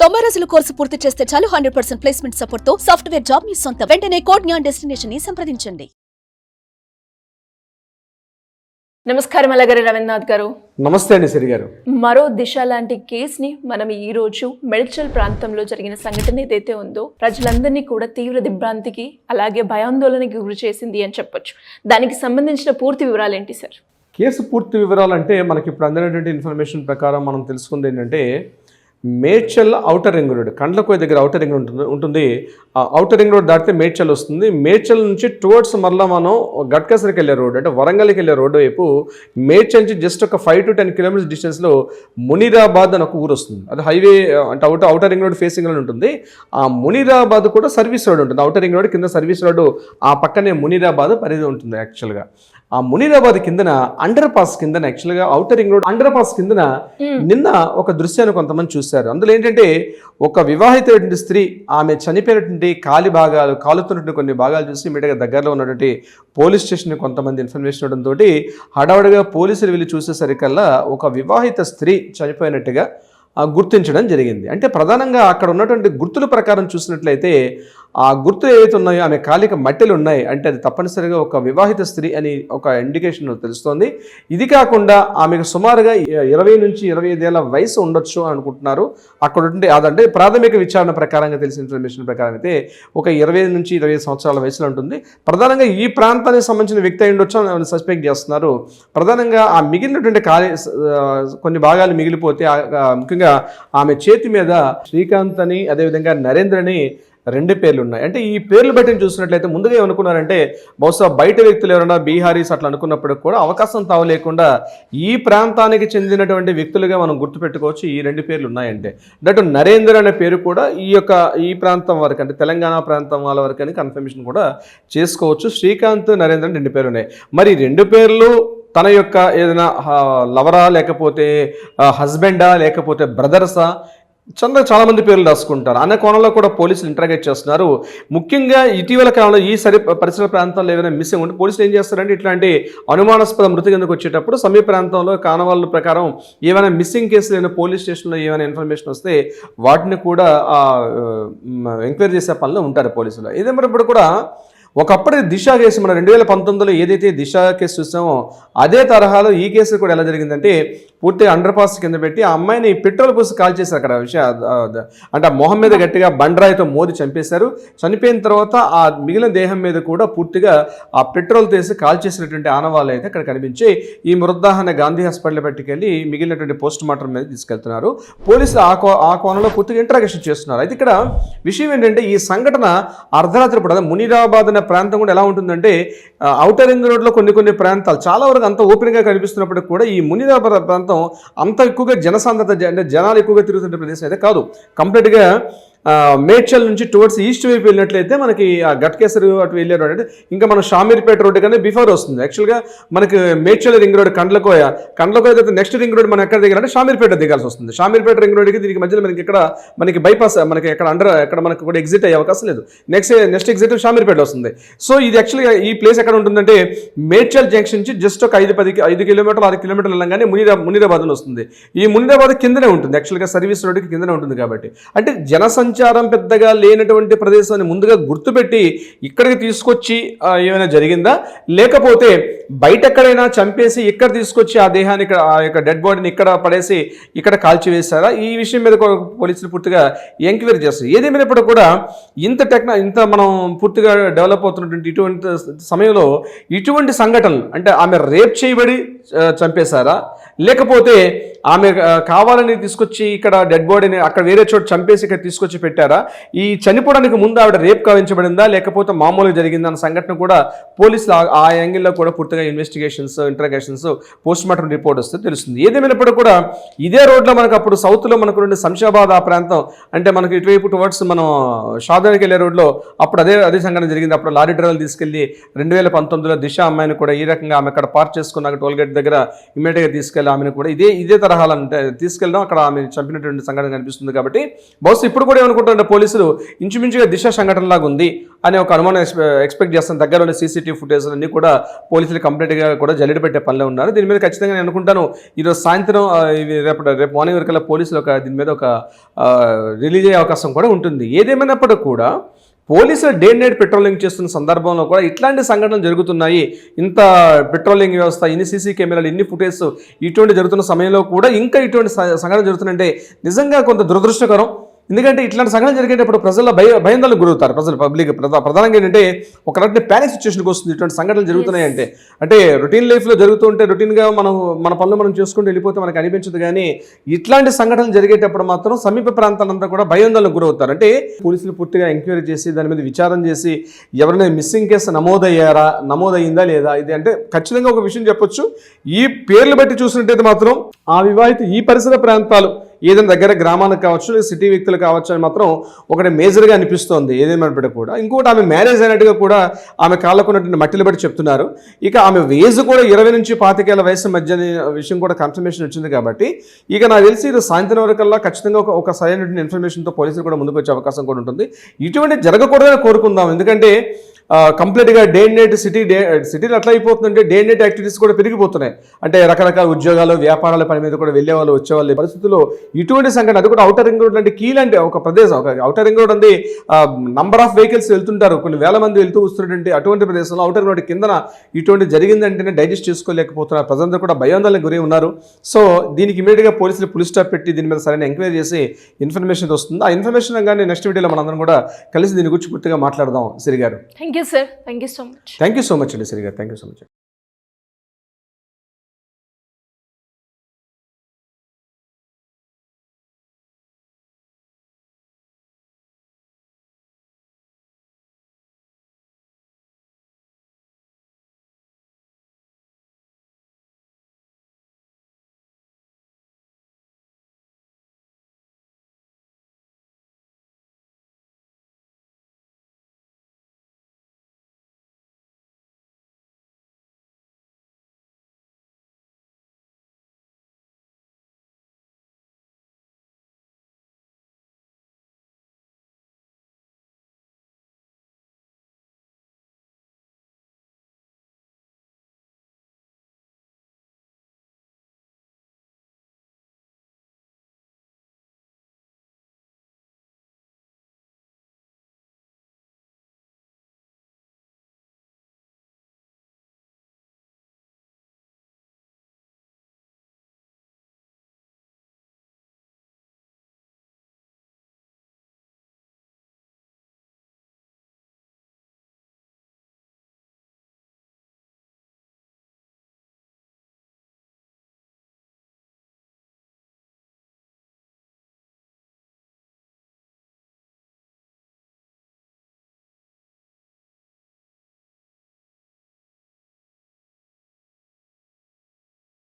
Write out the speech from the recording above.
90 రోజుల కోర్సు పూర్తి చేస్తే చాలు 100% ప్లేస్మెంట్ సపోర్ట్ తో సాఫ్ట్వేర్ జాబ్ మీ సొంతం. వెంటనే కోడ్ జ్ఞాన్ డెస్టినేషన్ ని సంప్రదించండి. నమస్కారం అలగారి రవీంద్రనాథ్ గారు. నమస్తే అండి సిరి గారు. మరో దిశ లాంటి కేసుని మనం ఈ రోజు మెడ్చల్ ప్రాంతంలో జరిగిన సంఘటన ఏదైతే ఉందో ప్రజలందరినీ కూడా తీవ్ర దిగ్భ్రాంతికి అలాగే భయాందోళనకి గురి చేసింది అని చెప్పొచ్చు. దానికి సంబంధించిన పూర్తి వివరాలు ఏంటి సార్? కేసు పూర్తి వివరాలు అంటే మనకి ఇప్పుడు అందినటువంటి ఇన్ఫర్మేషన్ ప్రకారం మనం తెలుసుకుంది ఏంటంటే Medchal outer ring road, Kandlakoya దగ్గర ఔటర్ రింగ్ ఉంటుంది. ఆ ఔటర్ రింగ్ రోడ్ దాటితే మేడ్చల్ వస్తుంది. మేడ్చల్ నుంచి టువర్డ్స్ మరలా మనం గట్కసరికి వెళ్ళే రోడ్ అంటే వరంగల్కి వెళ్ళే రోడ్డు వైపు మేడ్చల్ నుంచి జస్ట్ ఒక 5 to 10 కిలోమీటర్స్ డిస్టెన్స్లో మునీరాబాద్ అని ఒక ఊరు వస్తుంది. అది హైవే అంటే ఔటర్ రింగ్ రోడ్ ఫేసింగ్లో ఉంటుంది. ఆ మునీరాబాద్ కూడా సర్వీస్ రోడ్ ఉంటుంది. ఔటర్ రింగ్ రోడ్ కింద సర్వీస్ రోడ్డు, ఆ పక్కనే మునీరాబాద్ పరిధి ఉంటుంది. యాక్చువల్గా ఆ మునీరాబాద్ కిందన అండర్ పాస్ కిందన యాక్చువల్గా outer ring road under pass కిందన నిన్న ఒక దృశ్యాన్ని కొంతమంది చూశారు. అందులో ఏంటంటే ఒక వివాహితటువంటి స్త్రీ ఆమె చనిపోయినటువంటి కాలుతున్నటువంటి కొన్ని భాగాలు చూసి ఇమీడియట్గా దగ్గరలో ఉన్నటువంటి పోలీస్ స్టేషన్ కొంతమంది ఇన్ఫర్మేషన్ ఇవ్వడంతో హడావుడిగా పోలీసులు వెళ్ళి చూసేసరికల్లా ఒక వివాహిత స్త్రీ చనిపోయినట్టుగా గుర్తించడం జరిగింది. అంటే ప్రధానంగా అక్కడ ఉన్నటువంటి గుర్తుల ప్రకారం చూసినట్లయితే ఆ గుర్తులు ఏవైతే ఉన్నాయో ఆమె కాలిక మట్టెలు ఉన్నాయి అంటే అది తప్పనిసరిగా ఒక వివాహిత స్త్రీ అని ఒక ఇండికేషన్ తెలుస్తోంది. ఇది కాకుండా ఆమెకు సుమారుగా 20 నుంచి 25 ఏళ్ల వయసు ఉండొచ్చు అని అనుకుంటున్నారు. అక్కడ ఉంటే అదంటే ప్రాథమిక విచారణ ప్రకారంగా తెలిసిన ఇన్ఫర్మేషన్ ప్రకారం అయితే ఒక 20 నుంచి 25 సంవత్సరాల వయసులో ఉంటుంది. ప్రధానంగా ఈ ప్రాంతానికి సంబంధించిన వ్యక్తి అయి ఉండొచ్చు అని సస్పెక్ట్ చేస్తున్నారు. ప్రధానంగా ఆ మిగిలినటువంటి కొన్ని భాగాలు మిగిలిపోతే ముఖ్యంగా ఆమె చేతి మీద శ్రీకాంత్ అని అదేవిధంగా నరేంద్ర అని 2 పేర్లు ఉన్నాయి. అంటే ఈ పేర్లు బట్టి చూసినట్లయితే ముందుగా ఏమనుకున్నారంటే బహుశా బయట వ్యక్తులు ఎవరైనా బీహారీస్ అట్లా అనుకున్నప్పటికి కూడా అవకాశం తావు లేకుండా ఈ ప్రాంతానికి చెందినటువంటి వ్యక్తులుగా మనం గుర్తుపెట్టుకోవచ్చు. ఈ 2 పేర్లు ఉన్నాయంటే దట్ నరేంద్ర అనే పేరు కూడా ఈ ప్రాంతం వరకు అంటే తెలంగాణ ప్రాంతం వాళ్ళ వరకు అని కన్ఫర్మేషన్ కూడా చేసుకోవచ్చు. శ్రీకాంత్ నరేంద్ర 2 పేర్లు ఉన్నాయి. మరి 2 పేర్లు తన యొక్క ఏదైనా లవరా లేకపోతే హస్బెండా లేకపోతే బ్రదర్సా చాలా మంది పేర్లు రాసుకుంటారు అనే కోణంలో కూడా పోలీసులు ఇంటరాగేట్ చేస్తున్నారు. ముఖ్యంగా ఇటీవల కాలంలో ఈ పరిసర ప్రాంతాల్లో ఏమైనా మిస్సింగ్ ఉంటే పోలీసులు ఏం చేస్తారంటే ఇట్లాంటి అనుమానాస్పద మృతి కిందకు వచ్చేటప్పుడు సమీప ప్రాంతంలో కానవాళ్ళ ప్రకారం ఏమైనా మిస్సింగ్ కేసులు ఏమైనా పోలీస్ స్టేషన్లో ఏమైనా ఇన్ఫర్మేషన్ వస్తే వాటిని కూడా ఎంక్వైరీ చేసే పనిలో ఉంటారు పోలీసులు. ఇదేమప్పుడు కూడా ఒకప్పుడు దిశ కేసు మన 2019లో ఏదైతే దిశ కేసు చూసామో అదే తరహాలో ఈ కేసు కూడా ఎలా జరిగిందంటే పూర్తిగా అండర్ పాస్ కింద పెట్టి ఆ అమ్మాయిని పెట్రోల్ పోసి కాల్ చేశారు. అక్కడ అంటే మొహం మీద గట్టిగా బండరాయితో మోది చంపేశారు. చనిపోయిన తర్వాత ఆ మిగిలిన దేహం మీద కూడా పూర్తిగా ఆ పెట్రోల్ తీసి కాల్ చేసినటువంటి ఆనవాళ్ళు అయితే అక్కడ కనిపించి ఈ మృతదేహాన్ని గాంధీ హాస్పిటల్ పెట్టుకెళ్ళి మిగిలినటువంటి పోస్ట్ మార్టం మీద తీసుకెళ్తున్నారు. పోలీసులు ఆ కోణంలో పూర్తిగా ఇంటరాగేషన్ చేస్తున్నారు. అయితే ఇక్కడ విషయం ఏంటంటే ఈ సంఘటన అర్ధరాత్రి పూట మునీరాబాద్ అనే ప్రాంతం కూడా ఎలా ఉంటుందంటే ఔటర్ రింగ్ రోడ్లో కొన్ని ప్రాంతాలు చాలా వరకు అంత ఓపెన్గా కనిపిస్తున్నప్పటికీ కూడా ఈ మునీరాబాద్ ప్రాంతం అంత ఎక్కువగా జనసాంద్రత అంటే జనాలు ఎక్కువగా తిరుగుతున్న ప్రదేశం అయితే కాదు. కంప్లీట్గా మేడ్చల్ నుంచి టువర్డ్స్ ఈస్ట్ వైపు వెళ్ళినట్లయితే మనకి ఆ గట్కేసర్ అటు వెళ్ళే రోడ్ అంటే ఇంకా మనం షామీర్పేట రోడ్ కన్నా బిఫోర్ వస్తుంది. యాక్చువల్గా మనకి మేడ్చల్ రింగ్ రోడ్ కండ్లకోయ అయితే నెక్స్ట్ రింగ్ రోడ్ మనం ఎక్కడ దిగాలంటే షామీర్పేట దిగాల్సి వస్తుంది. షామీర్పేట రింగ్ రోడ్కి దీనికి మధ్యలో మనకి బైపాస్ మనకి ఎక్కడ మనకు కూడా ఎగ్జిట్ అయ్యే అవకాశం లేదు. నెక్స్ట్ ఎగ్జిట్ షామీర్పేట వస్తుంది. సో ఇది యాక్చువల్గా ఈ ప్లేస్ ఎక్కడ ఉంటుందంటే మేడ్చల్ జంక్షన్ నుంచి జస్ట్ ఒక 5 కిలోమీటర్లు 6 కిలోమీటర్లు వెళ్ళగానే మునీరాబాద్ వస్తుంది. ఈ మునీరాబాద్ కిందనే ఉంటుంది. యాక్చువల్గా సర్వీస్ రోడ్కి కిందనే ఉంటుంది. కాబట్టి అంటే సంచారం పెద్దగా లేనటువంటి ప్రదేశాన్ని ముందుగా గుర్తుపెట్టి ఇక్కడికి తీసుకొచ్చి ఏమైనా జరిగిందా లేకపోతే బయట ఎక్కడైనా చంపేసి ఇక్కడ తీసుకొచ్చి ఆ దేహాన్ని ఆ యొక్క డెడ్ బాడీని ఇక్కడ పడేసి ఇక్కడ కాల్చివేశారా ఈ విషయం మీద పోలీసులు పూర్తిగా ఎంక్వైరీ చేస్తారు. ఏదేమైనప్పుడు కూడా ఇంత మనం పూర్తిగా డెవలప్ అవుతున్నటువంటి ఇటువంటి సమయంలో ఇటువంటి సంఘటనలు అంటే ఆమె రేప్ చేయబడి చంపేశారా లేకపోతే ఆమె కావాలని తీసుకొచ్చి ఇక్కడ డెడ్ బాడీని అక్కడ వేరే చోట చంపేసి ఇక్కడ తీసుకొచ్చి పెట్టారా, ఈ చనిపోవడానికి ముందు ఆవిడ రేప్ కావించబడిందా లేకపోతే మామూలుగా జరిగిందా అన్న సంఘటన కూడా పోలీసులు ఆ యాంగిల్లో కూడా పూర్తిగా investigations interrogations post mortem report వస్తే తెలుస్తుంది. ఏదేమైనప్పుడు కూడా ఇదే రోడ్లో మనకు అప్పుడు సౌత్లో మనకు శంషాబాద్ ఆ ప్రాంతం అంటే మనకి ఇటువైపు టువర్డ్స్ మనం షాదానికి వెళ్ళే రోడ్లో అప్పుడు అదే సంఘటన జరిగింది. అప్పుడు లారీ డ్రైవర్లు తీసుకెళ్లి 2019లో దిశ అమ్మాయిని కూడా ఈ రకంగా ఆమె అక్కడ పార్క్ చేసుకున్నాక టోల్గేట్ దగ్గర ఇమీడియట్గా తీసుకెళ్లి ఆమెను కూడా ఇదే తరహాలు అంటే తీసుకెళ్ళడం అక్కడ ఆమె చంపినటువంటి సంఘటన కనిపిస్తుంది. కాబట్టి బహుశా ఇప్పుడు కూడా ఏమనుకుంటారంటే పోలీసులు ఇంచుమించుగా దిశ సంఘటన లాగా ఉంది అనే ఒక అనుమానం ఎక్స్పెక్ట్ చేస్తాను. దగ్గరలోని సీసీటీవీ ఫుటేజ్ అన్ని కూడా పోలీసులు కంప్లీట్గా కూడా జల్లెడ పెట్టే పనిలో ఉన్నారు. దీని మీద ఖచ్చితంగా నేను అనుకుంటాను ఈరోజు సాయంత్రం రేపు మార్నింగ్ వరకల్లా పోలీసులు దీని మీద ఒక రిలీజ్ అయ్యే అవకాశం కూడా ఉంటుంది. ఏదేమైనప్పటికీ కూడా పోలీసులు డే అండ్ నైట్ పెట్రోలింగ్ చేస్తున్న సందర్భంలో కూడా ఇట్లాంటి సంఘటనలు జరుగుతున్నాయి. ఇంత పెట్రోలింగ్ వ్యవస్థ, ఇన్ని సీసీ కెమెరాలు, ఇన్ని ఫుటేజ్ ఇటువంటి జరుగుతున్న సమయంలో కూడా ఇంకా ఇటువంటి సంఘటన జరుగుతుందంటే నిజంగా కొంత దురదృష్టకరం. ఎందుకంటే ఇట్లాంటి సంఘటన జరిగేటప్పుడు ప్రజల్లో భయాందోళనకు గురవుతారు. పబ్లిక్ ప్రధానంగా ఏంటంటే ఒక రకమైన ప్యానిక్ సిచ్యువేషన్కి వస్తుంది ఇటువంటి సంఘటనలు జరుగుతున్నాయి అంటే రొటీన్ లైఫ్లో జరుగుతూ ఉంటే రొటీన్గా మన పనులు మనం చేసుకుంటూ వెళ్ళిపోతే మనకు అనిపించదు. కానీ ఇట్లాంటి సంఘటనలు జరిగేటప్పుడు మాత్రం సమీప ప్రాంతాలంతా కూడా భయాందోళనకు గురవుతారు. అంటే పోలీసులు పూర్తిగా ఎంక్వైరీ చేసి దాని మీద విచారణ చేసి ఎవరైనా మిస్సింగ్ కేసు నమోదయ్యిందా లేదా, ఇది అంటే ఖచ్చితంగా ఒక విషయం చెప్పొచ్చు. ఈ పేర్లు బట్టి చూసినట్టయితే మాత్రం ఆ వివాహిత ఈ పరిసర ప్రాంతాలు ఏదైనా దగ్గర గ్రామానికి కావచ్చు, సిటీ వ్యక్తులు కావచ్చు అని మాత్రం ఒకటి మేజర్గా అనిపిస్తోంది ఏదేమైనప్పటికీ కూడా. ఇంకోటి ఆమె మ్యారేజ్ అయినట్టుగా కూడా ఆమె కాళ్ళకు ఉన్నటువంటి మట్టిలు బట్టి చెప్తున్నారు. ఇక ఆమె వయసు కూడా 20 నుంచి 25 ఏళ్ల వయసు మధ్య విషయం కూడా కన్ఫర్మేషన్ వచ్చింది. కాబట్టి ఇక నాకు తెలిసి ఇది సాయంత్రం వరకల్లా ఖచ్చితంగా ఒక సరైనటువంటి ఇన్ఫర్మేషన్తో పోలీసులు కూడా ముందుకు వచ్చే అవకాశం కూడా ఉంటుంది. ఇటువంటి జరగకూడదని కోరుకుందాం. ఎందుకంటే కంప్లీట్గా డే అండ్ నైట్ సిటీలో ఎట్లా అయిపోతుందంటే డే అండ్ నైట్ యాక్టివిటీస్ కూడా పెరిగిపోతున్నాయి. అంటే రకరకాల ఉద్యోగాలు, వ్యాపారాల పని మీద కూడా వెళ్ళే వాళ్ళు, వచ్చేవాళ్ళు పరిస్థితుల్లో ఇటువంటి సంఘటన, అది కూడా ఔటర్ రింగ్ రోడ్ లాంటి కీలాంటి ఒక ప్రదేశం, ఒక ఔటర్ రింగ్ రోడ్ అంది నంబర్ ఆఫ్ వెహికల్స్ వెళ్తుంటారు, కొన్ని వేల మంది వెళ్తూ వస్తున్నటువంటి అటువంటి ప్రదేశంలో ఔటర్ రోడ్ కిందన ఇటువంటి జరిగిందంటేనే డైజెస్ట్ చేసుకోలేకపోతున్నారు. ప్రజలందరూ కూడా భయాందోళనకు గురి ఉన్నారు. సో దీనికి ఇమీడియట్గా పోలీసులు పులి స్టాప్ పెట్టి దీని మీద సరైన ఎంక్వైరీ చేసి ఇన్ఫర్మేషన్ వస్తుంది. ఆ ఇన్ఫర్మేషన్ కానీ నెక్స్ట్ వీడియోలో మనందరం కూడా కలిసి దీని గురించి పూర్తిగా మాట్లాడదాం. సిరి గారు, thank you sir, thank you so much. Thank you so much అండి సిరి గారు, థ్యాంక్ యూ సో మచ్.